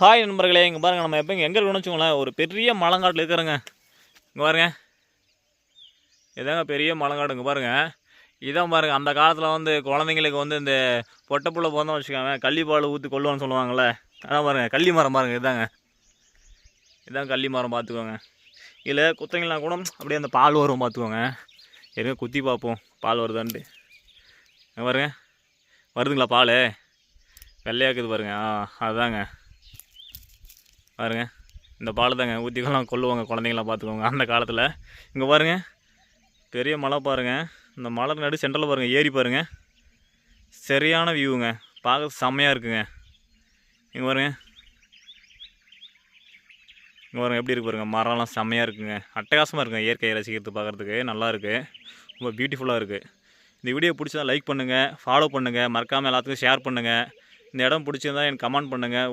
Hi நண்பர்களே, இங்கே பாருங்கள். நம்ம எப்போ எங்கே இருக்கணும்னு வச்சுக்கோங்களேன், ஒரு பெரிய மலங்காட்டில் இருக்கிறேங்க. இங்கே பாருங்க, இதாங்க பெரிய மலங்காடு. இங்கே பாருங்கள், இதான் பாருங்கள். அந்த காலத்தில் வந்து குழந்தைங்களுக்கு வந்து இந்த பொட்டைப்புள்ள போந்தோம் வச்சுக்கோங்க, கள்ளிப்பால் ஊற்றி கொள்ளுவான்னு சொல்லுவாங்கள்ல. அதான் பாருங்கள், கள்ளி மரம் பாருங்கள். இதாங்க கள்ளி மரம், பார்த்துக்கோங்க. இதில் குத்தங்கலாம் கூட அப்படியே அந்த பால் வரும், பார்த்துக்கோங்க. எதுவும் குத்தி பார்ப்போம் பால் வருதான்ட்டு. பாருங்க, வருதுங்களா பால்? வெள்ளையாக்குது பாருங்க. அதுதாங்க பாருங்க, இந்த பால் தாங்க ஊற்றிக்கலாம் கொள்ளுவாங்க குழந்தைங்களாம், பார்த்துக்கோங்க அந்த காலத்தில். இங்கே பாருங்கள், பெரிய மலை பாருங்கள். இந்த மலை நடு சென்டரில் பாருங்கள், ஏறி பாருங்கள். சரியான வியூங்க, பார்க்க செம்மையாக இருக்குங்க. இங்கே பாருங்கள், இங்கே பாருங்கள் எப்படி இருக்கு பாருங்கள். மரம்லாம் செம்மையாக இருக்குங்க, அட்டகாசமாக இருக்குங்க. இயற்கையை ரசிக்கிறது பார்க்குறதுக்கு நல்லா இருக்குது, ரொம்ப பியூட்டிஃபுல்லாக இருக்குது. இந்த வீடியோ பிடிச்சதா லைக் பண்ணுங்கள், ஃபாலோ பண்ணுங்கள், மறக்காமல் எல்லாத்துக்கும் ஷேர் பண்ணுங்கள். இந்த இடம் பிடிச்சிருந்தா எனக்கு கமெண்ட் பண்ணுங்கள்.